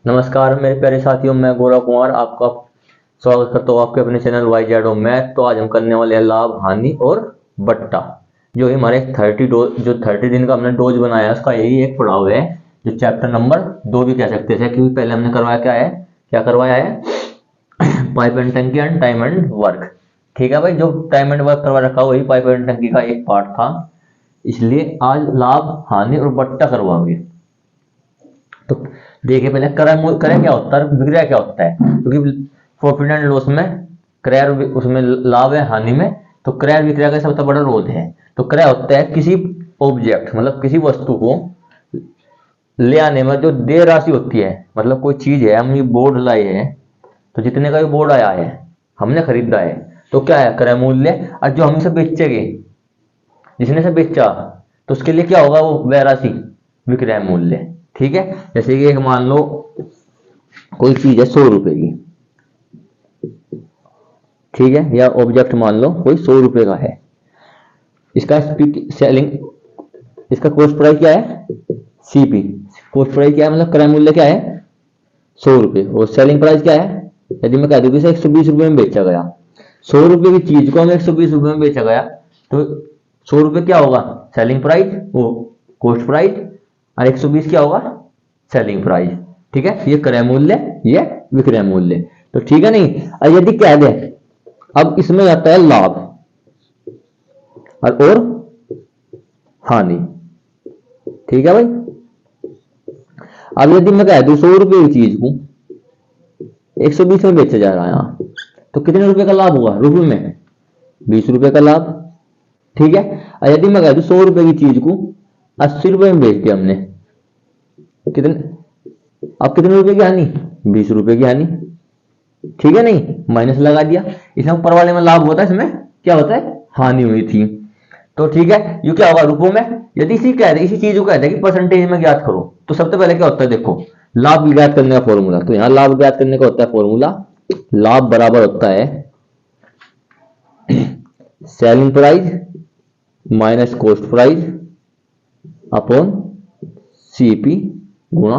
नमस्कार मेरे प्यारे साथियों, मैं गौरव कुमार आपका स्वागत करता हूँ आपके अपने चैनल वाई जेड मैथ। तो आज हम करने वाले हैं लाभ, हानि और बट्टा। जो ये हमारे 30 दिन का हमने डोज बनाया है उसका यही एक पड़ाव है, जो चैप्टर नंबर 2 भी कह सकते थे, क्योंकि पहले हमने करवाया क्या करवाया है पाइप एंड टंकी एंड टाइम एंड वर्क। ठीक है भाई, जो टाइम एंड वर्क करवा रखा वही पाइप एंड टंकी का एक पार्ट था, इसलिए आज लाभ, हानि और बट्टा करवाओगे। तो देखिए पहले क्रय क्या होता है, विक्रय क्या होता है, क्योंकि प्रॉफिट एंड लॉस में क्रय उसमें लाभ है, हानि में तो क्रय विक्रय का सबसे बड़ा रोध है। तो क्रय होता है किसी ऑब्जेक्ट मतलब किसी वस्तु को ले आने में जो देय राशि होती है, मतलब कोई चीज है, हम ये बोर्ड लाए हैं तो जितने का ये बोर्ड आया है हमने खरीदा है तो क्या है, क्रय मूल्य। और जो हम इसे बेचेंगे, जिसने से बेचा तो उसके लिए क्या होगा, वो वह राशि विक्रय मूल्य। ठीक है, जैसे कि एक मान लो कोई चीज है 100 रुपए की, ठीक है, या ऑब्जेक्ट मान लो कोई 100 रुपए का है। इसका सेलिंग, इसका कॉस्ट प्राइस क्या है, सीपी। कॉस्ट प्राइस क्या है, मतलब क्रय मूल्य क्या है 100 रुपए, और सेलिंग प्राइस क्या है। यदि मैं कह दूं कि 120 रुपए में बेचा गया, 100 रुपए की चीज को हमें 120 रुपए में बेचा गया, तो 100 रुपए क्या होगा सेलिंग प्राइस, वो कॉस्ट प्राइस, और 120 क्या होगा सेलिंग प्राइस। ठीक है, ये क्रय मूल्य, ये विक्रय मूल्य। तो ठीक है नहीं। और यदि कह दे अब इसमें आता है लाभ और हानि। ठीक है भाई, अब यदि मैं कह दूं 100 रुपए की चीज को 120 में बेचा जा रहा है यहाँ, तो कितने रुपए का लाभ हुआ, रुपए में 20 रुपए का लाभ। ठीक है, और यदि मैं कह दूं 100 रुपए की चीज को 80 रुपए में बेच दिया हमने, कितने, अब कितने रुपए की हानि, 20 रुपए की हानि। ठीक है नहीं, माइनस लगा दिया। इसमें ऊपर वाले में लाभ होता है, इसमें क्या होता है, हानि हुई थी। तो ठीक है, ये क्या होगा रुपयों में। यदि इसी चीज को कहते हैं कि परसेंटेज में ज्ञात करो, तो सबसे पहले क्या होता है, देखो लाभ ज्ञात करने का फॉर्मूला। तो यहाँ लाभ ज्ञात करने का होता है फॉर्मूला, लाभ बराबर होता है selling price minus cost price upon CP गुणा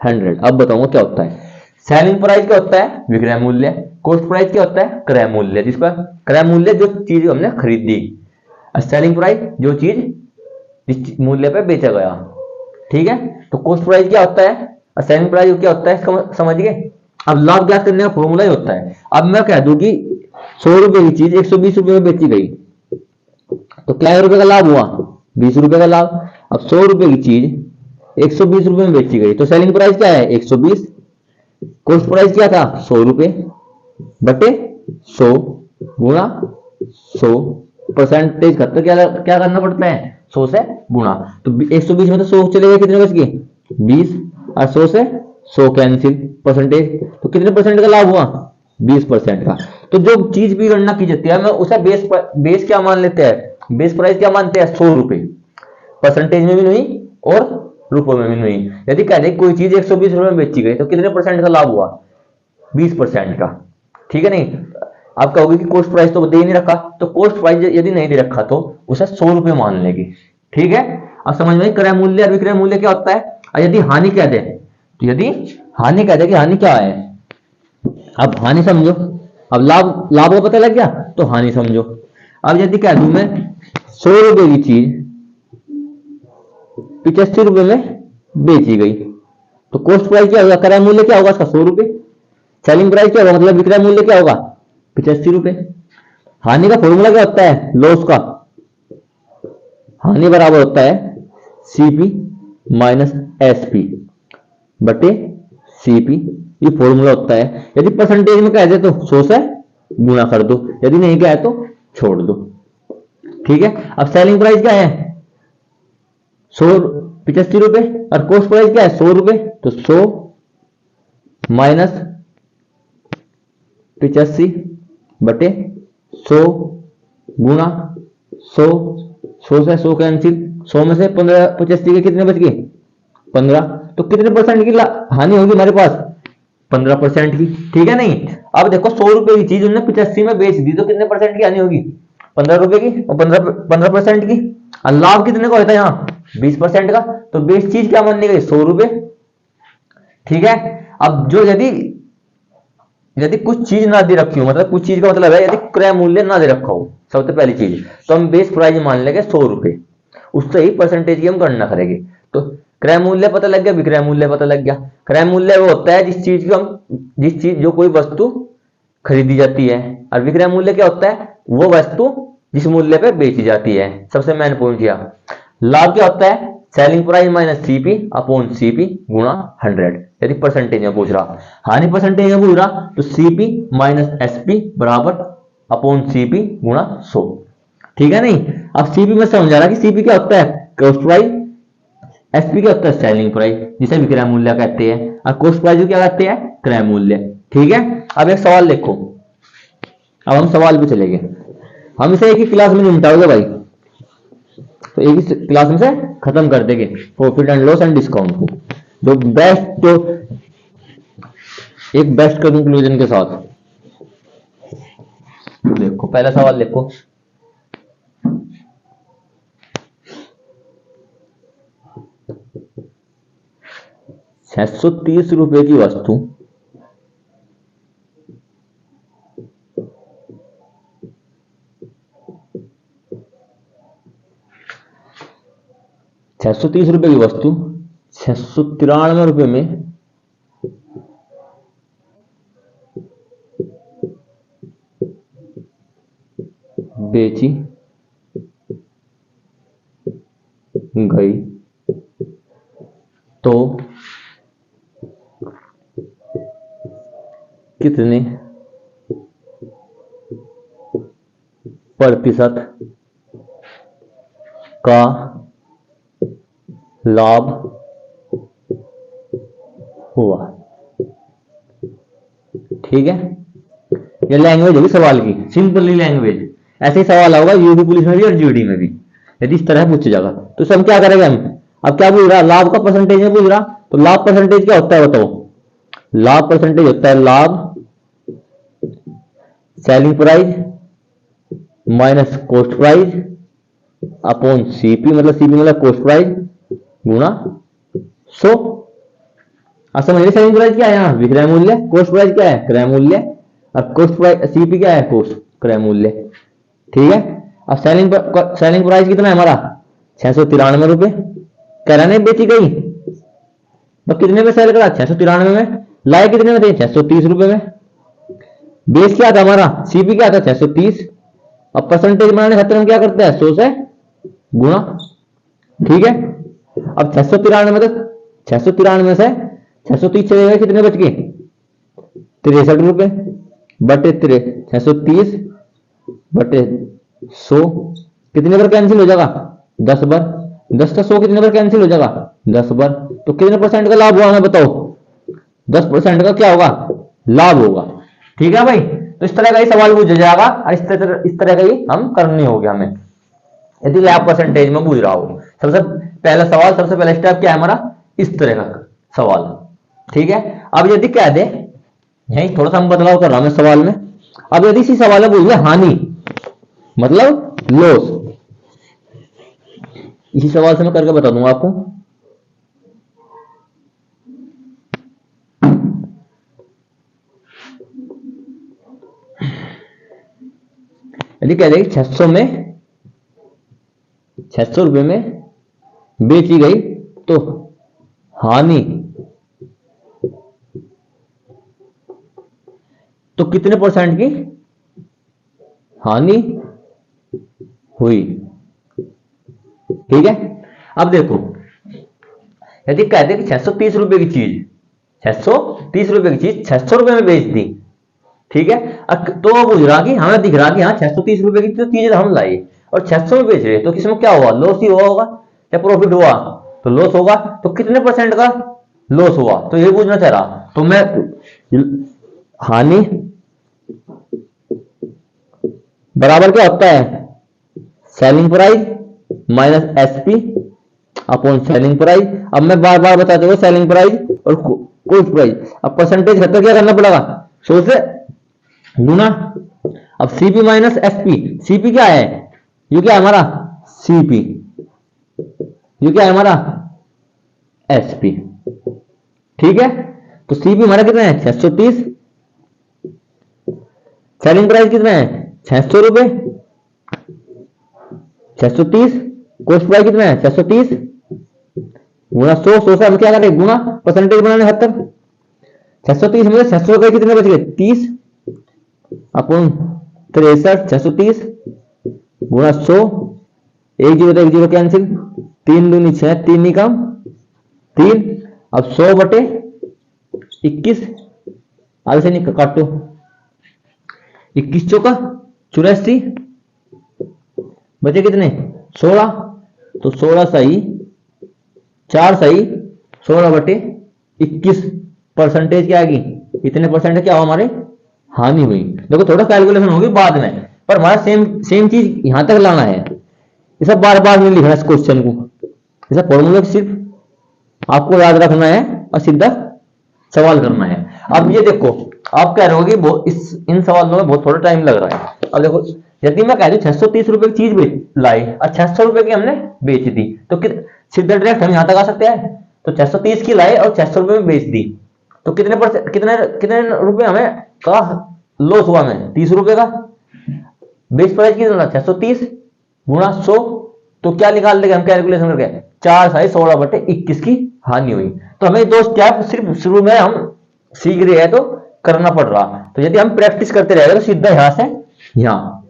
100। अब बताऊंगा क्या होता है। सेलिंग प्राइस क्या होता है, विक्रय मूल्य। कॉस्ट प्राइस क्या होता है, क्रय मूल्य। जिसका क्रय मूल्य जो चीज हमने खरीदी, और सेलिंग प्राइस जो चीज जिस मूल्य पे बेचा गया। ठीक है, तो कॉस्ट प्राइस क्या होता है और सेलिंग प्राइस क्या होता है, इसका समझ गए। अब लाभ ज्ञात करने का फॉर्मूला ही होता है। अब मैं कह दूं कि 100 रुपए की चीज 120 रुपए में बेची गई, तो क्या रुपए का लाभ हुआ, 20 रुपए का लाभ। अब 100 रुपए की चीज 120 रुपए में बेची गई, तो सेलिंग प्राइस क्या है 120, कॉस्ट प्राइस क्या था 100 रुपए बटे 100 गुणा 100। परसेंटेज करते क्या क्या करना पड़ता है, 100 से गुणा। तो 120 में तो 100 चले गए, कितने बच गए 20, और 100 से 100 कैंसिल, परसेंटेज तो कितने परसेंट का लाभ हुआ 20% का। तो जो चीज भी गणना की जाती है, मैं उसे बेस क्या मान लेते हैं, बेस प्राइस क्या मानते हैं 100 रुपए, परसेंटेज में भी नहीं और रुपए में भी नहीं। यदि कह दे कोई चीज 120 रुपए में बेची गई, तो कितने परसेंट का लाभ हुआ 20% का। ठीक है नहीं। आप कहोगे कि कॉस्ट प्राइस तो दे ही नहीं रखा, तो कॉस्ट प्राइस यदि नहीं दे रखा तो उसे 100 रुपए मान लेगी। ठीक है, अब समझ में क्रय मूल्य और विक्रय मूल्य क्या होता है। और यदि हानि कह दे, तो यदि हानि कह दे कि हानि क्या है, अब हानि समझो। अब लाभ, लाभ को पता लग गया तो हानि समझो। अब यदि कह दूं मैं 100 रुपए की चीज 85 रुपए में बेची गई, तो कॉस्ट प्राइस क्या होगा, क्रय मूल्य क्या होगा उसका 100 रुपए, सेलिंग प्राइस क्या होगा मतलब विक्रय मूल्य क्या होगा 85 रुपए। हानि का फॉर्मूला क्या होता है लॉस का, हानि बराबर होता है सीपी माइनस एसपी बटे सीपी, ये फॉर्मूला होता है। यदि परसेंटेज में कह दे तो 100 से गुणा कर दो, यदि नहीं कहे तो छोड़ दो। ठीक है, अब सेलिंग प्राइस क्या है 85 रुपए, और कॉस्ट प्राइस क्या है 100 रुपए, तो 100 माइनस 85 बटे 100 गुणा 100, 100 से 100 कैंसिल, 100 में से 15 85 के कितने बच गए 15, तो कितने परसेंट की हानि होगी हमारे पास 15% की। ठीक है नहीं। अब देखो 100 रुपए की चीज उन्होंने 85 में बेच दी, तो कितने परसेंट की हानि होगी 15 रुपए की, और 15% की। और लाभ कितने का होता है यहाँ 20% का। तो बेस चीज क्या माननी गई 100 रुपए, ठीक है। अब जो यदि यदि कुछ चीज ना दे रखी हो, मतलब कुछ चीज का मतलब है यदि क्रय मूल्य ना दे रखा हो, सबसे पहली चीज तो हम बेस प्राइस मान लेंगे 100 रुपए, उससे ही परसेंटेज की हम गणना करेंगे। तो क्रय मूल्य पता लग गया, विक्रय मूल्य पता लग गया। क्रय मूल्य वो होता है जिस चीज जो कोई वस्तु खरीदी जाती है, और विक्रय मूल्य क्या होता है, वो वस्तु जिस मूल्य पे बेची जाती है। सबसे मेन पॉइंट किया। लाभ क्या होता है, selling price minus CP upon CP गुणा 100, यदि परसेंटेज में पूछ रहा। हानि परसेंटेज में पूछ रहा तो सीपी माइनस एसपी बराबर अपॉन सीपी गुणा 100। ठीक है नहीं। अब सीपी में समझा रहा कि सीपी क्या होता है, कॉस्ट प्राइस, एसपी क्या होता है, सेलिंग प्राइस, जिसे विक्रय मूल्य कहते हैं, और कॉस्ट प्राइस क्या कहते हैं, क्रय मूल्य। ठीक है। अब एक सवाल देखो, अब हम सवाल पे चलेंगे। हम इसे एक ही क्लास में निपटाओगे भाई, तो एक ही क्लास में से खत्म कर देंगे profit and loss and discount को, जो बेस्ट, जो एक बेस्ट कंक्लूजन के साथ। देखो पहला सवाल देखो, 630 रुपए की वस्तु 630 रुपए की वस्तु 693 रुपए में बेची गई, तो कितने प्रतिशत का लाभ हुआ। ठीक है, ये लैंग्वेज होगी सवाल की, सिंपली लैंग्वेज। ऐसे ही सवाल होगा यूपी पुलिस में भी और जीडी में भी, यदि इस तरह पूछा जाएगा। तो सब क्या करेंगे हम, अब क्या पूछ रहा, लाभ का परसेंटेज में पूछ रहा, तो लाभ परसेंटेज क्या होता है बताओ। लाभ परसेंटेज होता है लाभ selling price minus cost price upon CP, मतलब सीपी मतलब कॉस्ट प्राइस गुणा 100। अब समझ रहे सेलिंग प्राइस क्या है, यहाँ विक्रय मूल्य, कॉस्ट प्राइस क्या है, क्रय मूल्य, और कॉस्ट प्राइस सीपी क्या है, कॉस्ट क्रय मूल्य। ठीक है। अब सेलिंग प्राइस कितना है हमारा, 693 रुपए। कह रहा नहीं बेची गई, तो कितने में सेल करा, 693 में। लाए कितने में थे, 630 रुपए में। बेस क्या था हमारा, सीपी क्या था, 630। अब परसेंटेज बनाने खातिर हम क्या करते हैं, 100 से गुणा। ठीक है। अब 693 में, तो 693 से 630 चले गए, कितने बच गए, 63 रुपए बटे 630 बटे 100, कितने बार कैंसिल हो जाएगा, 10 बार। 10 का 100 कितने बार कैंसिल हो जाएगा, 10 बार। तो कितने परसेंट का लाभ हुआ हमें बताओ, 10% का क्या होगा, लाभ होगा। ठीक है भाई। तो इस तरह का ही सवाल पूछा जाएगा, और इस तरह का ही हम करनी होगी हमें, यदि लाभ परसेंटेज में पूछ रहा हो। सबसे पहला सवाल, सबसे पहला स्टेप क्या है हमारा, इस तरह का सवाल। ठीक है। अब यदि कह दे, यही थोड़ा सा हम बदलाव कर रहा हूं सवाल में। अब यदि इसी सवाल में पूछ ले हानि मतलब लॉस, इसी सवाल से मैं करके बता दूंगा आपको। यदि कह दे 600 में 600 रुपए में बेची गई, तो हानि तो कितने परसेंट की हानि हुई। ठीक है। अब देखो, यदि कहते कि 630 रुपए की चीज, 630 रुपए की चीज 600 रुपए में बेच दी। ठीक है। तो वो पूछ रहा कि हमें दिख रहा कि हाँ 630 रुपए की तो चीज हम लाई और 600 में बेच रहे, तो किसमें क्या हुआ, लॉस ही हुआ होगा या प्रॉफिट हुआ, तो लॉस होगा। तो कितने परसेंट का लॉस हुआ, तो ये पूछना चाह रहा। तो मैं हानि बराबर क्या होता है, selling price minus SP upon selling price. अब मैं बार बार बताते हुए सेलिंग प्राइस और कॉस्ट प्राइस। अब परसेंटेज खतर क्या करना पड़ेगा, 100 से गुना। अब सीपी माइनस एसपी, सीपी क्या है, ये क्या है हमारा सीपी, ये क्या है हमारा एसपी। ठीक है, तो सीपी हमारा कितना है 630, सेलिंग प्राइस कितना है 600 रुपए, 630, कॉस्ट प्राइस कितना है 630 गुना 100 से हम क्या करें गुना परसेंटेज बनाने 70, 630 में 600 रुपए कितने बच गए 30 अपन 63, 630 गुना 100, एक जीरो तो एक जीरो कैंसिल, 3 दूनी 6, 3 ही कम 3, अब 100 बटे 21, आगे से नहीं काटो, 21 चौका 84, बचे कितने 16, तो 16 सही 4 सही 16 बटे 21 परसेंटेज क्या आएगी, इतने परसेंट क्या हो हमारे हानि हुई। देखो थोड़ा कैलकुलेशन होगी बाद में, पर हमारा सेम चीज यहां तक लाना है, ये सब बार बार नहीं लिखना इस क्वेश्चन को, ये सब फॉर्मूला सिर्फ आपको याद रखना है और सीधा सवाल करना है। अब ये देखो आप कह रहे हो कि इन सवालों में बहुत थोड़ा टाइम लग रहा है। अब देखो यदि मैं कह दूं 630 रुपए की चीज लाई और 600 रुपए की हमने बेच दी, तो सीधा डायरेक्ट हम यहां तक आ सकते हैं। तो 630 की लाई और 600 रुपए में बेच दी, तो कितने कितने रुपए हमें का लॉस हुआ, हमें 30 रुपए का। बेस प्राइस कितना 630 गुणा 100, तो क्या निकाल देंगे हम कैलकुलेशन करके 4 साई 16 बटे 21 की हानि हुई। तो हमें दो स्टेप सिर्फ शुरू में हम सीख रहे हैं तो करना पड़ रहा, तो यदि हम प्रैक्टिस करते रहेंगे तो सीधा यहां से यहां।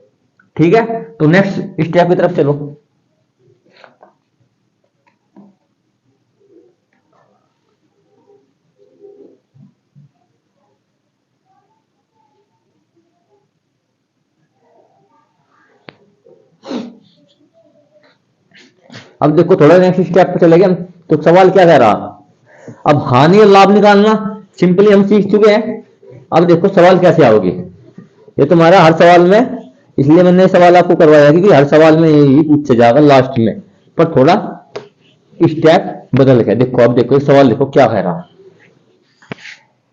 ठीक है, तो नेक्स्ट स्टेप की तरफ चलो। अब देखो थोड़ा नेक्स्ट स्टेप पे चले गए, तो सवाल क्या कह रहा, अब हानि और लाभ निकालना सिंपली हम सीख चुके हैं। अब देखो सवाल कैसे आओगे, ये तुम्हारा हर सवाल में, इसलिए मैंने सवाल आपको करवाया क्योंकि हर सवाल में यही पूछा जाएगा लास्ट में, पर थोड़ा स्टेप बदल के देखो। अब देखो सवाल देखो क्या कह रहा,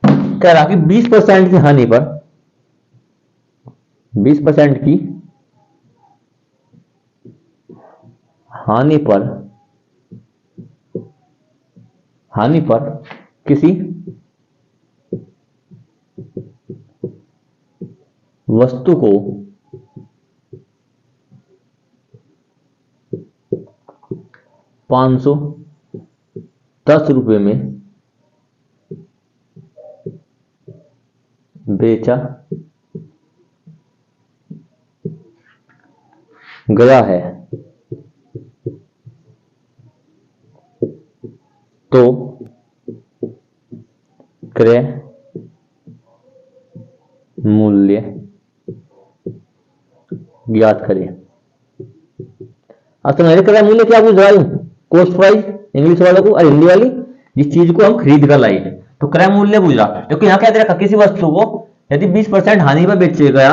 कह रहा कि 20% की हानि पर 20% की हानि पर किसी वस्तु को ₹510 में बेचा गया है, तो क्रय मूल्य ज्ञात करें। अब तो मेरे क्रय मूल्य क्या पूछ रहा हूं, कॉस्ट प्राइस इंग्लिश वालों को, और हिंदी वाली जिस चीज को हम खरीद कर लाई, तो क्रय मूल्य पूछ रहा। क्योंकि यहाँ क्या दे रखा, किसी वस्तु को यदि 20% हानि पर बेचे गया,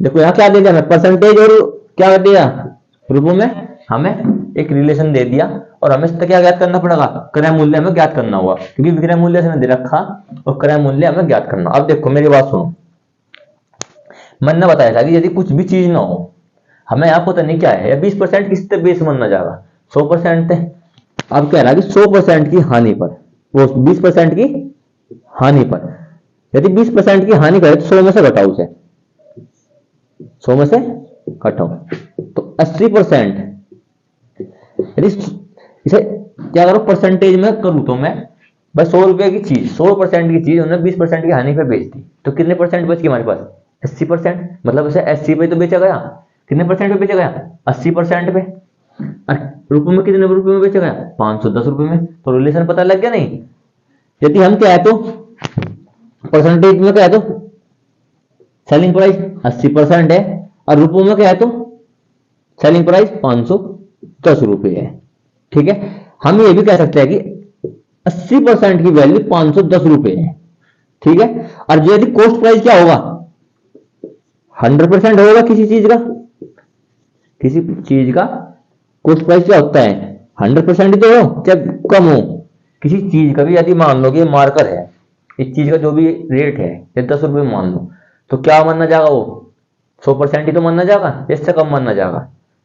देखो यहाँ क्या दे दिया, परसेंटेज और क्या दिया रूपों में हमें एक रिलेशन दे दिया, और हमें इसका क्या ज्ञात करना पड़ेगा, क्रय मूल्य हमें ज्ञात करना हुआ, क्योंकि विक्रय मूल्य से दे रखा और क्रय मूल्य हमें ज्ञात करना। अब देखो मेरी बात सुनो, मैंने बताया था कि यदि कुछ भी चीज ना हो, हमें यहाँ पता नहीं क्या है, 20% किस तरह बेस मानना जाएगा 100%। अब कह रहा कि 100% की हानि पर, वो 20% की हानि पर, यदि 20% की हानि करे तो 100 में से घटाओ उसे, 100 में से घटाओ तो 80%। यदि इसे क्या करो परसेंटेज में करूं तो मैं भाई 100 रुपए की चीज, 100% की चीज उन्होंने 20% की हानि पे बेच दी, तो कितने परसेंट बच गए हमारे पास 80%। मतलब उसे 80 पे तो बेचा गया, कितने परसेंट पे बेचा गया 80% पे, रुपए में कितने रुपए में बेचा गया 510 रुपए में। तो रिलेशन पता लग गया नहीं। यदि हम क्या है तो परसेंटेज में क्या है तो सेलिंग प्राइस 80% है, और रुपयों में क्या है तो सेलिंग प्राइस 510 रुपए है। ठीक है, हम ये भी कह सकते हैं कि 80% की वैल्यू 510 रुपए है। ठीक है, और जो यदि कॉस्ट प्राइस क्या होगा 100% होगा किसी चीज का कॉस्ट प्राइस क्या होता है 100% ही तो हो, चाहे कम हो किसी चीज का भी। यदि मान लो कि मार्कर है, इस चीज का जो भी रेट है या 10 रुपए मान लो, तो क्या मानना जाएगा वो 100% ही तो मानना जाएगा, इससे कम मानना जाएगा।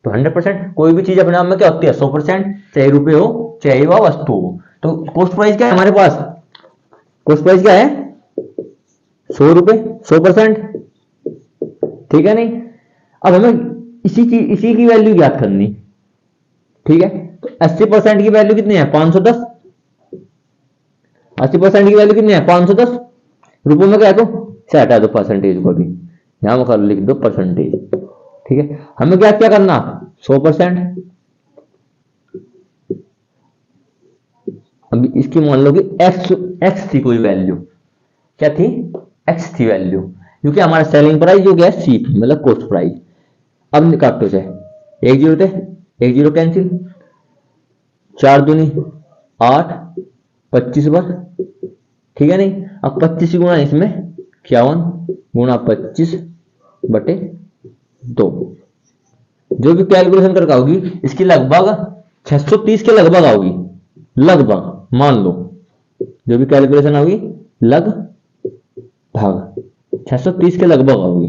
तो 100% कोई भी चीज अपने आप में क्या होती है 100%, चाहे रुपए हो चाहे वह वस्तु हो। तो कॉस्ट प्राइस क्या है हमारे पास कॉस्ट प्राइस क्या है 100 रुपए, 100%, ठीक है नहीं। अब हमें इसी की वैल्यू ज्ञात करनी, ठीक है। तो 80% की वैल्यू कितनी है 510, 80% की वैल्यू कितनी है 510 रुपए में क्या है, तो से हटा दो परसेंटेज को, भी यहां पर लिख दो परसेंटेज, ठीक है। हमें क्या करना 100%। अभी इसकी मान लो कि एक्स थी कोई वैल्यू, क्या थी एक्स थी वैल्यू, क्योंकि हमारा सेलिंग प्राइस जो गया सी मतलब कॉस्ट प्राइस। अब काटो से, एक जीरो थे, एक जीरो कैंसिल, 4 दूनी 8, 25 बार, ठीक है नहीं। अब 25 गुणा इसमें 51 गुणा 25/2, जो भी कैलकुलेशन करके आओगी इसकी लगभग 630 के लगभग आओगी, लगभग मान लो जो भी कैलकुलेशन होगी लगभग 630 के लगभग होगी,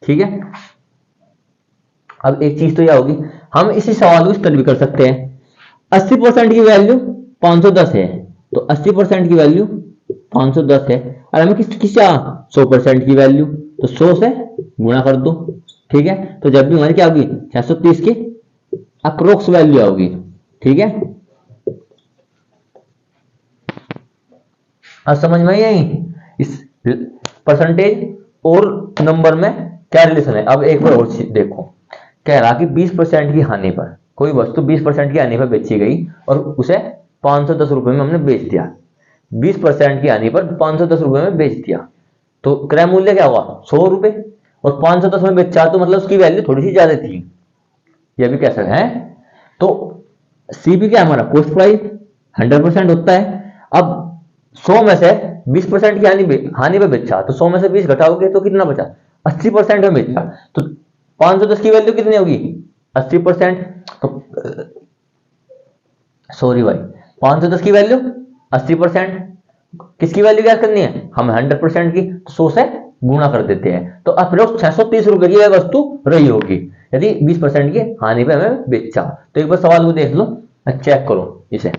ठीक है। अब एक चीज तो यह होगी, हम इसी सवाल को इस तरह भी कर सकते हैं, 80% की वैल्यू 510 है, तो 80% की वैल्यू 510 है, और हमें किस 100% की वैल्यू, तो 100 से गुणा कर दो, ठीक है। तो जब भी हमारी क्या होगी 630 की अप्रोक्स वैल्यू होगी, ठीक है। अब समझ में आई इस परसेंटेज और नंबर में क्या रिलेशन है। अब एक बार और देखो, कह रहा कि 20% की हानि पर कोई वस्तु 20% की हानि पर बेची गई और उसे 510 रुपए में हमने बेच दिया, 20% की हानि पर 510 रुपए में बेच दिया, तो क्रय मूल्य क्या हुआ 100 रुपए, और 510 में बेचा तो मतलब उसकी वैल्यू थोड़ी सी ज्यादा थी, यह भी कह सकते हैं। तो सीपी क्या हमारा कॉस्ट प्राइस 100% होता है। अब 100 में से 20% की हानि पे बेचा, तो 100 में से 20 घटाओगे तो कितना बचा 80% में बेचा, तो 510 की वैल्यू कितनी होगी 80%, तो सॉरी भाई 510 की वैल्यू 80%, किसकी वैल्यू क्या करनी है हम 100% की, तो 100 से गुणा कर देते हैं, तो अप्रोक्स 630 रुपए की वह वस्तु रही होगी यदि 20% की हानि पे हमें बेचा। तो एक बार सवाल को देख लो, चेक करो इसे।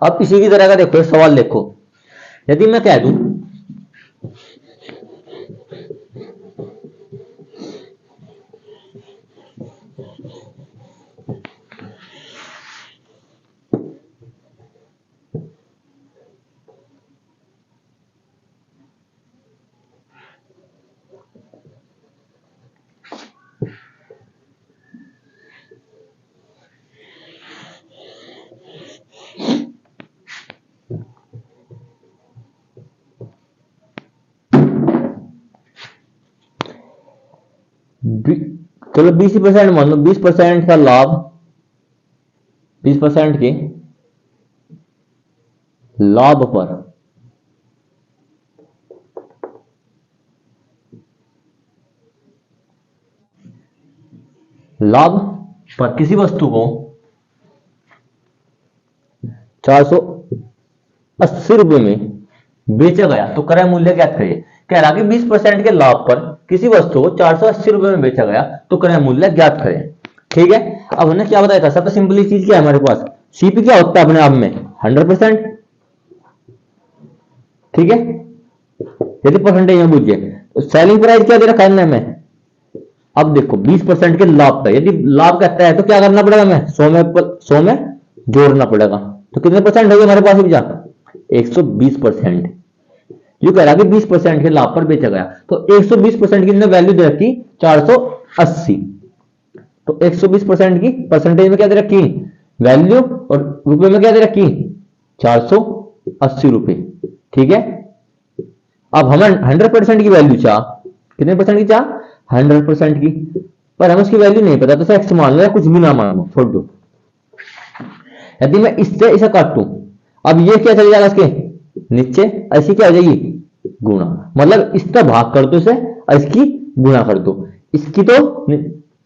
अब इसी की तरह का देखो एक सवाल देखो, यदि मैं कह दूं चलो 20% मान लो, 20% का लाभ, 20% के लाभ पर किसी वस्तु को 480 रुपए में बेचा गया, तो क्रय मूल्य क्या करें। कह रहा कि 20% के लाभ पर किसी वस्तु को 480 रुपए में बेचा गया, तो क्रय मूल्य ज्ञात करें, ठीक है। अब हमने क्या बताया था, सबसे सिंपल चीज क्या है हमारे पास, सीपी क्या होता है अपने आप में 100%, ठीक है। यदि परसेंटेज में पूछिए तो सेलिंग प्राइस क्या दे रखा है हमें, अब देखो 20% के लाभ पर, यदि लाभ कहता है तो क्या करना पड़ेगा हमें 100 में जोड़ना पड़ेगा, तो कितने परसेंट होगी हमारे पास 120%। यू कह रहा कि 20% के लाभ पर बेचा गया, तो 120% की वैल्यू दे रखी 480, तो 120% की परसेंटेज में क्या दे रखी वैल्यू, और रुपए में क्या दे रखी 480 रुपए, ठीक है। अब हमें 100% की वैल्यू चाह, कितने परसेंट की चाह 100% की, पर हमें उसकी वैल्यू नहीं पता, तो एक्स मान लो या कुछ भी ना मानो छोड़ दो। यदि मैं इससे इसे काटूं, अब ये क्या चले जाएगा इसके नीचे, ऐसी क्या हो जाएगी गुणा, मतलब इसका भाग कर दो इसे और इसकी गुणा कर दो, इसकी तो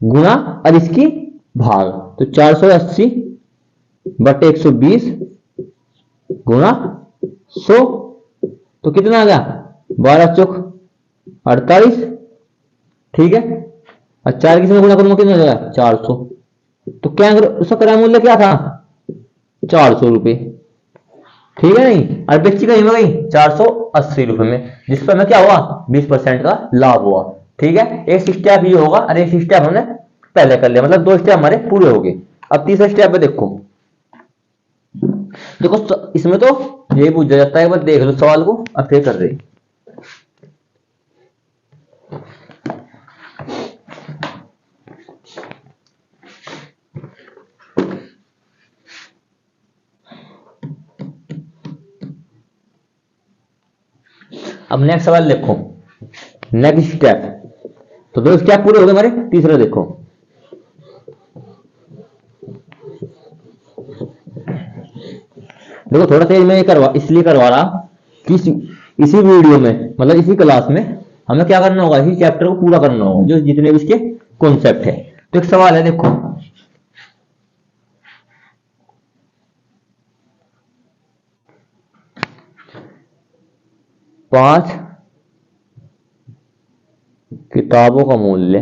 गुणा और इसकी भाग, तो 480 बटे 120 गुणा 100, तो कितना आ गया 12 चौक 48, ठीक है। और 4 किसी में गुणा करूंगा कितना हो जाएगा 400। तो क्या उसका क्रय मूल्य क्या था 400 रुपये, ठीक है नहीं। और बेची कहीं में गई 480 रुपए में, जिस पर हमें क्या हुआ 20% का लाभ हुआ, ठीक है। एक स्टेप ये होगा और एक स्टेप हमने पहले कर लिया, मतलब 2 स्टेप हमारे पूरे हो गए। अब तीसरा स्टेप पे देखो, देखो इसमें तो यही पूछा जाता है, बस देख लो सवाल को अब फिर कर रहे। अब नेक्स्ट सवाल देखो, नेक्स्ट स्टेप, तो 2 स्टेप पूरे हो गए हमारे। तीसरा देखो, देखो थोड़ा तेज मैं इसलिए करवा रहा कि इसी वीडियो में, मतलब इसी क्लास में हमें क्या करना होगा, इसी चैप्टर को पूरा करना होगा, जो जितने भी इसके कॉन्सेप्ट है। तो एक सवाल है देखो, पांच किताबों का मूल्य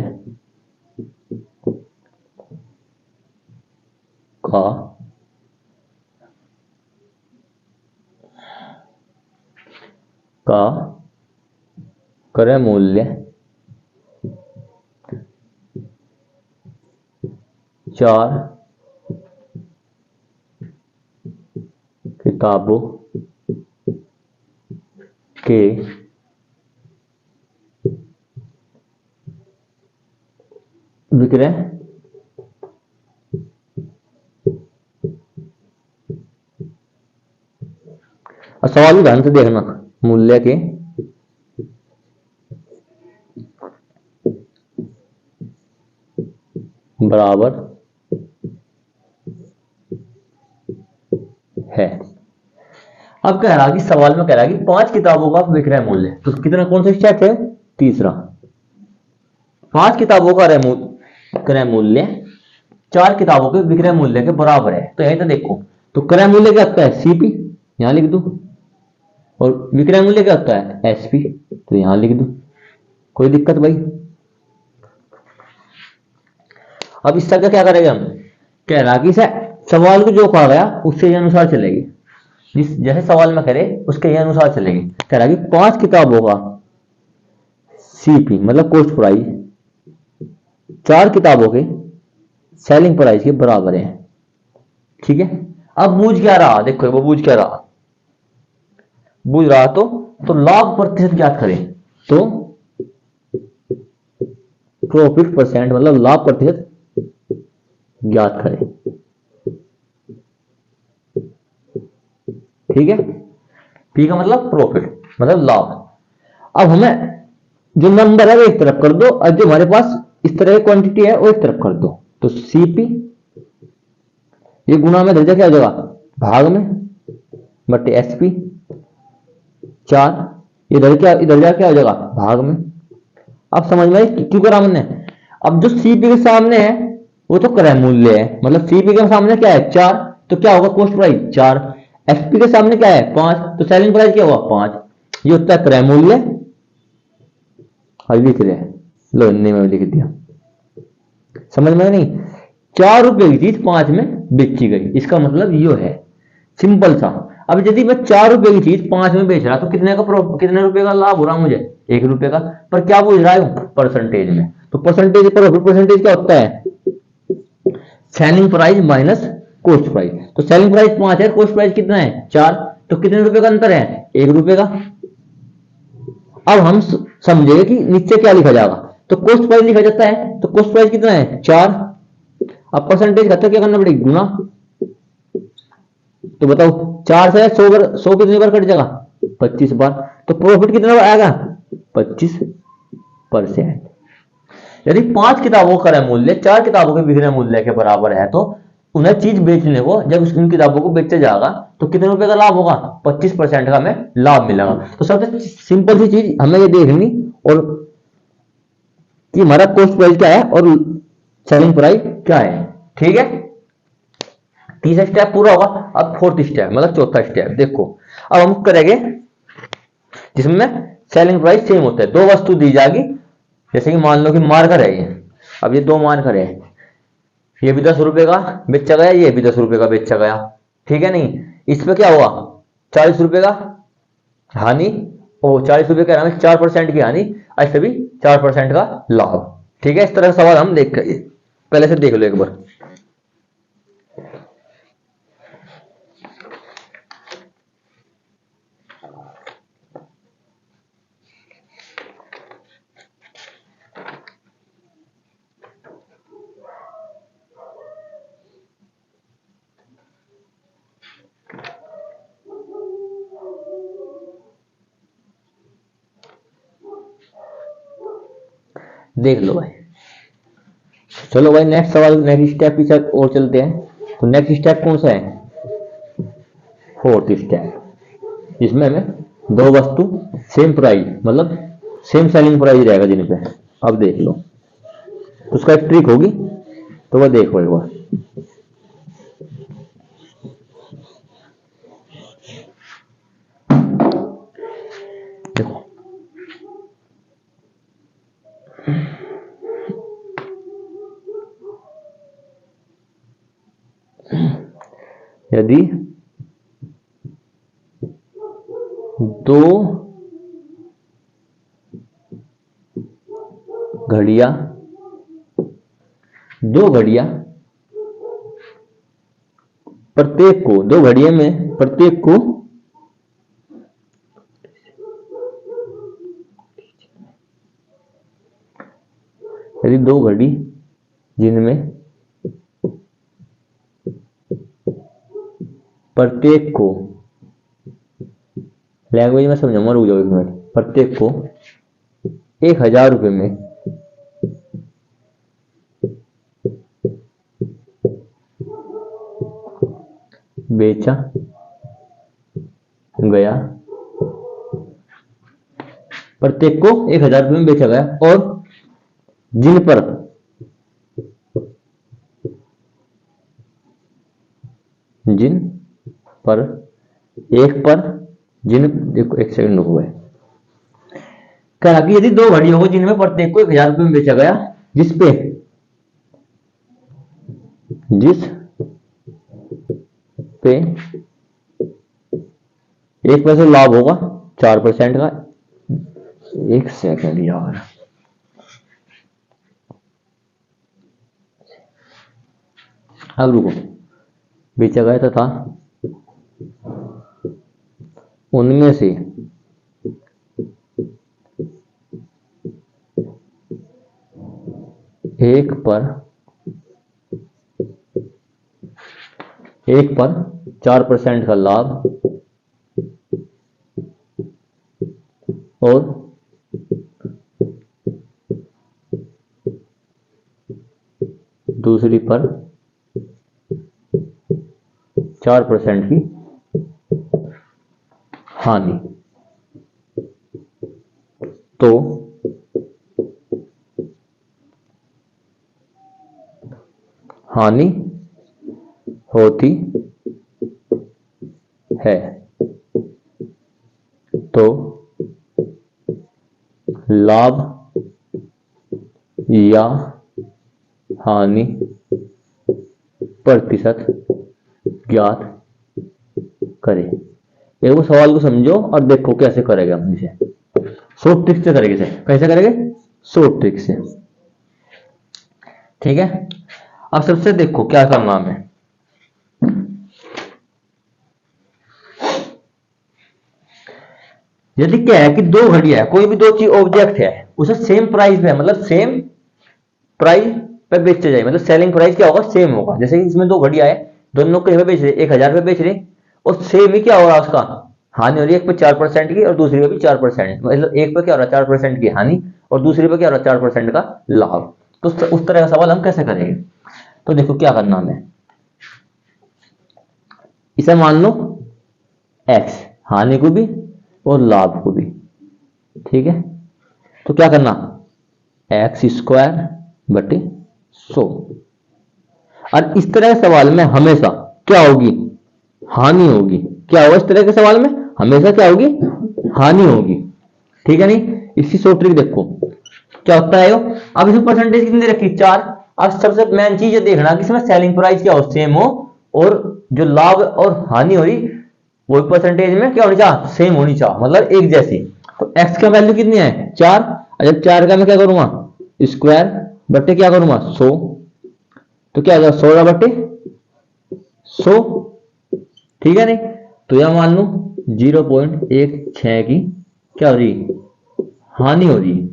का क्रय मूल्य 4 किताबों के विक्रय और सवाल भी ध्यान से देखना, मूल्य के बराबर है। अब कह रहा कि सवाल में कह रहा कि 5 किताबों का विक्रय मूल्य, तो कितना, कौन सा स्टेप है तीसरा। 5 किताबों का क्रय मूल्य 4 किताबों के विक्रय मूल्य के बराबर है। तो यही तो देखो, तो क्रय मूल्य क्या होता है सीपी, यहां लिख दू, और विक्रय मूल्य क्या होता है एसपी, तो यहां लिख दू, कोई दिक्कत भाई। अब इस तरह क्या करेंगे हम, कह रहा कि सवाल को जो कहा गया उससे अनुसार चलेगी, जिस जैसे सवाल में करे उसके ये अनुसार चलेगी। कह रहा कि 5 किताबों का सीपी मतलब कॉस्ट प्राइस 4 किताबों के सेलिंग प्राइस के बराबर है, ठीक है। अब बूझ क्या रहा, देखो वो बूझ क्या रहा, बूझ रहा तो लाभ प्रतिशत ज्ञात करें, तो प्रॉफिट परसेंट मतलब लाभ प्रतिशत ज्ञात करें, ठीक है। पी का मतलब प्रॉफिट मतलब लाभ। अब हमें जो नंबर है वो एक तरफ कर दो, और जो हमारे पास इस तरह की क्वांटिटी है वो एक तरफ कर दो। तो सीपी ये गुना में दर्जा क्या हो जाएगा भाग में बटे एसपी 4, ये दर्जा क्या हो जाएगा भाग में। अब समझ में क्यों करा हमने, अब जो सीपी के सामने है वो तो क्रय मूल्य है, मतलब सीपी के सामने क्या है 4, तो क्या होगा कॉस्ट प्राइस 4, एसपी के सामने क्या है 5, तो सेलिंग प्राइस क्या होगा 5, ये होता है क्रय मूल्य। और लिख रहे लो इन्ने में लिख दिया, समझ में नहीं। 4 रुपए की चीज 5 में बेची गई, इसका मतलब ये है सिंपल सा। अब यदि मैं 4 रुपए की चीज 5 में बेच रहा तो कितने रुपए का लाभ हो रहा मुझे 1 रुपए का, पर क्या पूछ रहा हूं परसेंटेज में। तो परसेंटेज परसेंटेज क्या होता है selling price minus cost price. तो सेलिंग प्राइस 5 है, कॉस्ट प्राइस कितना है 4, तो कितने रुपए का अंतर है 1 रुपए का। अब हम समझेंगे कि नीचे क्या लिखा जाएगा, तो कॉस्ट प्राइस लिखा जाता है, तो कॉस्ट प्राइस कितना है 4। अब परसेंटेज खाता क्या करना पड़ेगा गुना, तो बताओ 4 से 100 कितनी बार कट जाएगा 25 बार, तो प्रॉफिट कितना बार आएगा 25%। यदि 5 किताबों का क्रय मूल्य 4 किताबों के विक्रय मूल्य के बराबर है, तो उन्हें चीज बेचने को जब उन किताबों को बेचा जाएगा तो कितने रुपए का लाभ होगा 25% का हमें लाभ मिलेगा। तो सबसे सिंपल सी चीज हमें ये देखनी और कि हमारा कॉस्ट प्राइस क्या है और सेलिंग प्राइस क्या है, ठीक है। तीसरा स्टेप पूरा होगा, अब फोर्थ स्टेप मतलब चौथा स्टेप देखो। अब हम करेंगे जिसमें सेलिंग प्राइस सेम होता है, दो वस्तु दी जाएगी, जैसे कि मान लो कि मार्कर है ये, अब ये दो मार्कर है, ये भी 10 रुपए का बेचा गया, ये भी 10 रुपए का बेचा गया, ठीक है नहीं, इस पे क्या हुआ 40 रुपए का हानि, ओ 40 रुपए का हानि, 4% की हानि, ऐसे भी 4% का लाभ, ठीक है। इस तरह का सवाल हम देख कर पहले से देख लो एक बार। देख लो भाई, चलो भाई नेक्स्ट सवाल, नेक्स्ट स्टेप की तरफ और चलते हैं। तो नेक्स्ट स्टेप कौन सा है, फोर्थ स्टेप, जिसमें हमें दो वस्तु सेम प्राइस मतलब सेम सेलिंग प्राइस रहेगा जिन पे। अब देख लो, तो उसका एक ट्रिक होगी, तो वह देखो एक बार। देखो यदि दो घड़ियां प्रत्येक को, दो घड़ियों में प्रत्येक को यदि दो घड़ी जिनमें प्रत्येक को, लैंग्वेज में समझाऊंगा, रुक जाओ एक मिनट, प्रत्येक को 1000 रुपये में बेचा गया, प्रत्येक को 1000 रुपये में बेचा गया, और जिन पर एक पर जिन, देखो एक सेकंड रुको है, कहा कि यदि दो घड़ियों को जिनमें प्रत्येक को 1000 रुपये में बेचा गया, जिस पे एक पैसे लाभ होगा 4% का। एक सेकंड यार, अब रुको, बेचा गया था उनमें से एक पर 4% का लाभ, और दूसरी पर 4% की हानि, तो हानि होती है, तो लाभ या हानि प्रतिशत ज्ञात करें। एक वो सवाल को समझो और देखो कैसे करेंगे हम इसे, शॉर्ट ट्रिक से करेंगे। इसे कैसे करेंगे, शॉर्ट ट्रिक से, ठीक है। अब सबसे देखो क्या करना हमें, यदि क्या है कि दो घड़ियां है, कोई भी दो चीज ऑब्जेक्ट है, उसे सेम प्राइस पे मतलब सेम प्राइस पे बेचे जाए, मतलब सेलिंग प्राइस क्या होगा, सेम होगा। जैसे कि इसमें दो घड़ियां है, दोनों को बेच रहे 1000 बेच रहे, और सेम ही क्या हो रहा है उसका हानि हो रही है, एक पे 4% की और दूसरी पे भी 4%, मतलब एक पे क्या हो रहा है 4% की हानि और दूसरी पे क्या हो रहा है 4% का लाभ। तो उस तरह का सवाल हम कैसे करेंगे, तो देखो क्या करना हमें, इसे मान लो x, हानि को भी और लाभ को भी, ठीक है। तो क्या करना, x² बटे 100। और इस तरह के सवाल में हमेशा क्या होगी? हानि होगी। क्या होगा इस तरह के सवाल में? हमेशा क्या होगी? हानि होगी। ठीक है नहीं? इसकी शॉर्ट ट्रिक देखो क्या होता है। अब इसमें परसेंटेज कितनी दे रखी? 4। अब सबसे मेन चीज ये देखना कि इसमें सेलिंग प्राइस क्या हो? सेम हो, और जो लाभ और हानि हो रही वो परसेंटेज में क्या होनी चाहिए? सेम होनी चाहिए, मतलब एक जैसी। तो एक्स का वैल्यू कितनी है? 4। जब 4 का मैं क्या करूंगा? स्क्वायर बट्टे क्या करूंगा? 100। तो क्या आ जाएगा? 16 बट्टे 100। ठीक है नहीं? तो यह मान लो 0.16 की क्या हो रही? हानि हो रही।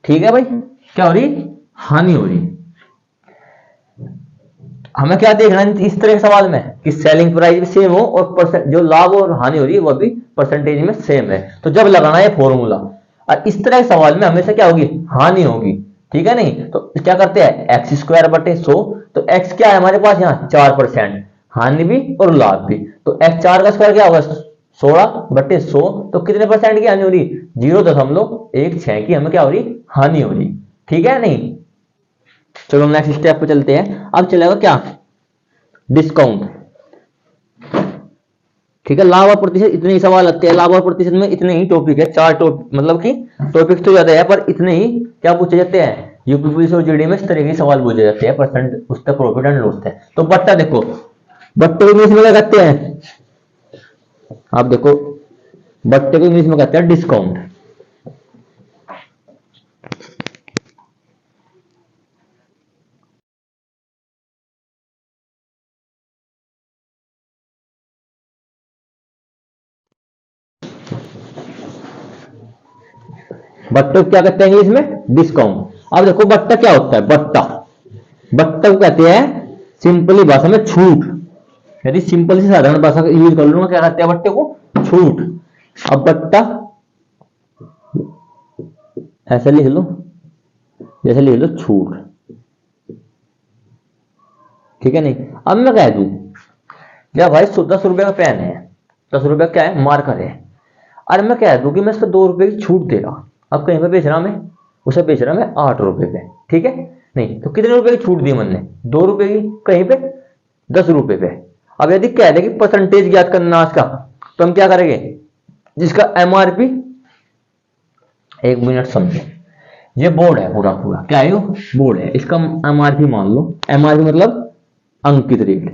ठीक है भाई, क्या हो रही? हानि हो रही। हमें क्या देखना है इस तरह के सवाल में कि सेलिंग प्राइस भी सेम हो और जो लाभ और हानि हो रही है वह भी परसेंटेज में सेम है। तो जब लगाना है फॉर्मूला, और इस तरह के सवाल में हमेशा क्या होगी? हानि होगी। ठीक है नहीं? तो क्या करते हैं? एक्स स्क्वायर बटे 100। तो एक्स क्या है हमारे पास यहाँ? 4%। हानि भी और लाभ भी। तो एक्स 4 का स्क्वायर क्या होगा? 16 बटे 100। तो कितने परसेंट की हानि हो रही? 0.16 की हमें क्या हो रही? हानि हो रही। ठीक है नहीं? चलो नेक्स्ट स्टेप पे चलते हैं। अब चलेगा क्या? डिस्काउंट। ठीक है, लाभ और प्रतिशत इतने ही सवाल आते हैं। लाभ और प्रतिशत में इतने ही टॉपिक है, 4 टॉपिक, मतलब कि टॉपिक तो ज्यादा है पर इतने ही क्या पूछे जाते हैं यूपी पुलिस और जीडी में। इस तरह के सवाल पूछे जाते हैं, परसेंट उसका प्रॉफिट एंड लॉस है। तो बट्टा देखो, बट्टे को इंग्लिश में क्या कहते हैं? आप देखो, बट्टे को इंग्लिश में कहते हैं डिस्काउंट। बट्टे को क्या कहते हैं इंग्लिश में? डिस्काउंट। अब देखो बट्टा क्या होता है? बट्टा, बट्टा को कहते हैं सिंपली भाषा में छूट। यदि सिंपल सी साधारण भाषा का यूज कर लूंगा, क्या कहते हैं बट्टे को? छूट। अब बट्टा ऐसे लिख लो, जैसे लिख लो छूट। ठीक है नहीं? अब मैं कह दूं क्या भाई 10 रुपए का पेन है, 10 रुपए क्या है? मार्कर है। और मैं कह दूं कि मैं इसको 2 रुपए की छूट दे रहा। अब कहीं पे बेच रहा मैं, उसे बेच रहा मैं 8 रुपए पे। ठीक है नहीं? तो कितने रुपए की छूट दी मैंने? 2 रुपए की। कहीं पे 10 रुपए पे। अब यदि कह दे कि परसेंटेज ज्ञात करना इसका, तो हम क्या करेंगे? जिसका एमआरपी, 1 मिनट समझे, ये बोर्ड है पूरा पूरा, क्या है? बोर्ड है। इसका एमआरपी मान लो, एमआरपी मतलब अंकित रेट।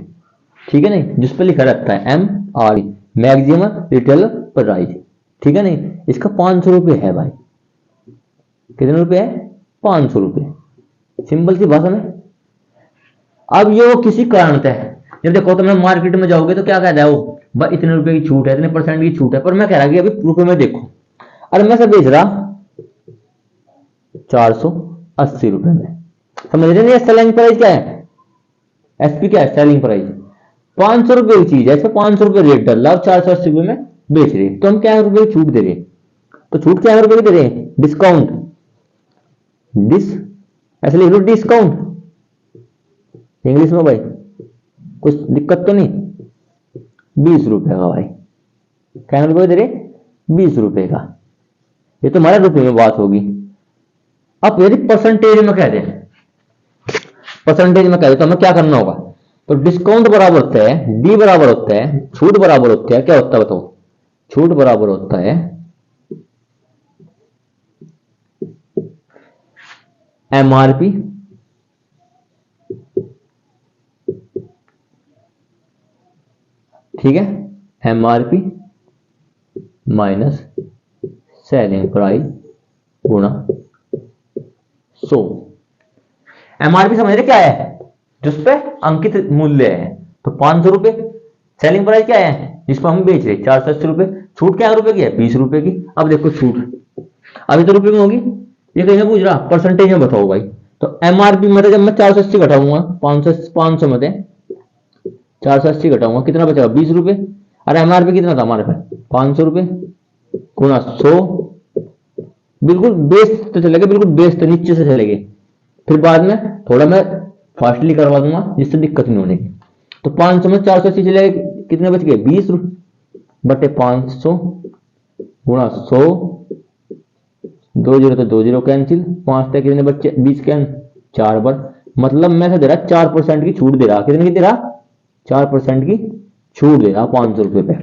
ठीक है नहीं? जिस पे लिखा रहता है M R, maximum retail price. ठीक है नहीं? इसका 500 रुपये है भाई। कितने रुपए है? 500 रुपये। सिंपल सी भाषा में। अब ये वो किसी कारण है। जब देखो तुम मार्केट में जाओगे तो क्या कहता है वो? भाई इतने रुपए की छूट है, इतने परसेंट की छूट है। पर मैं कह रहा कि अभी रुपए में देखो, अरे मैं से बेच रहा 480 रुपए में। समझ रहे नहीं? सेलिंग प्राइस क्या है? एसपी क्या है? Selling price. 500 रुपए की चीज है, इसमें 500 रुपए रेट डल रहा, 480 रुपए में बेच रहे, तो हम क्या रुपए की छूट दे रहे हैं? तो छूट क्या रुपए की दे रहे हैं? डिस्काउंट। डिस ऐसे लिख लो, डिस्काउंट इंग्लिश में। भाई कुछ दिक्कत तो नहीं? 20 रुपए का भाई। क्या रुपए दे रहे? 20 रुपए का। ये तो हमारे रुपए में बात होगी। अब यदि परसेंटेज में कह दें, परसेंटेज में कह दे तो हमें क्या करना होगा? तो डिस्काउंट बराबर होता है, डी बराबर होता है छूट बराबर होता है, क्या होता है बताओ? छूट बराबर होता है एमआरपी ठीक है, एमआरपी माइनस सेलिंग प्राइस गुणा 100। एमआरपी समझ रहे क्या है? जिस पे अंकित मूल्य है। तो 500 रुपए। सेलिंग प्राइस क्या है? जिस पर हम बेच रहे 480 रुपए। छूट क्या रुपए की है? 20 रुपए की। अब देखो छूट अभी तो रुपए में होगी, ये कहीं पूछ रहा परसेंटेज में बताओ भाई। तो एमआरपी में जब मैं 480 घटाऊंगा 500 में 480 घटाऊंगा, कितना बचेगा? 20 रुपए। अरे एमआरपी कितना था हमारे पास? 500 रुपए गुणा 100। बिल्कुल बेस तो चलेगा, बिल्कुल बेस तो नीचे से चलेगी। फिर बाद में थोड़ा मैं फास्टली करवा दूंगा जिससे दिक्कत नहीं होने की। तो 500 में 480 चले, कितने बच गए? 20 बटे 500 गुणा 100। 2 जीरो तो 2 जीरो कैंसिल, 5 तक कितने बच्चे? 20 कैंसिल, 4 बार मतलब मैं से दे रहा 4% की छूट दे रहा, कितनी की दे रहा, 4% की छूट दे रहा 500 रुपये पे,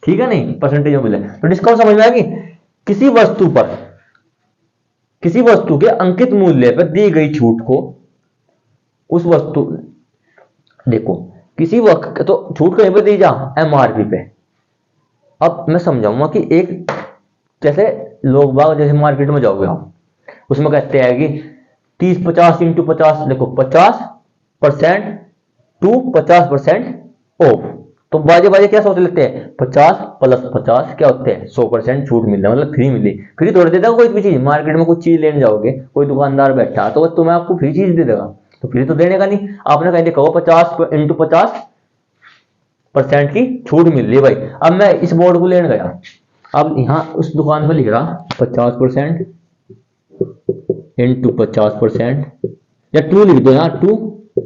ठीक है नहीं, परसेंटेज में मिले तो डिस्काउंट समझ में आएगी। किसी वस्तु पर, किसी वस्तु के अंकित मूल्य पर दी गई छूट को उस वस्तु, देखो किसी वक्त तो छूट कहीं पर दी जा, एमआरपी पे। अब मैं समझाऊंगा कि एक, जैसे लोग बाग जैसे मार्केट में जाओगे आप, उसमें कहते हैं कि 30-50 इंटू 50, देखो 50% टू 50% ऑफ, तो बाजे बाजे क्या सोच लेते हैं, 50 प्लस 50 क्या होते हैं, 100% छूट मिल रहा है, मतलब फ्री मिली। फ्री थोड़ी देता कोई भी चीज, मार्केट में कुछ चीज लेने जाओगे, कोई दुकानदार बैठा तो तुम्हें आपको फ्री चीज दे देगा, तो फ्री तो देने का नहीं, आपने कहीं देखा 50 इंटू 50% की छूट मिल रही है भाई। अब मैं इस बोर्ड को लेने गया, अब यहाँ उस दुकान पर लिख रहा 50% इंटू 50%, या टू लिख दो यहाँ, टू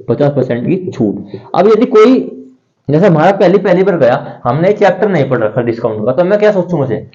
50% की छूट। अब यदि कोई, जैसे हमारा पहली पहली बार गया, हमने चैप्टर नहीं पढ़ रखा डिस्काउंट का, तो मैं क्या सोचूंगा से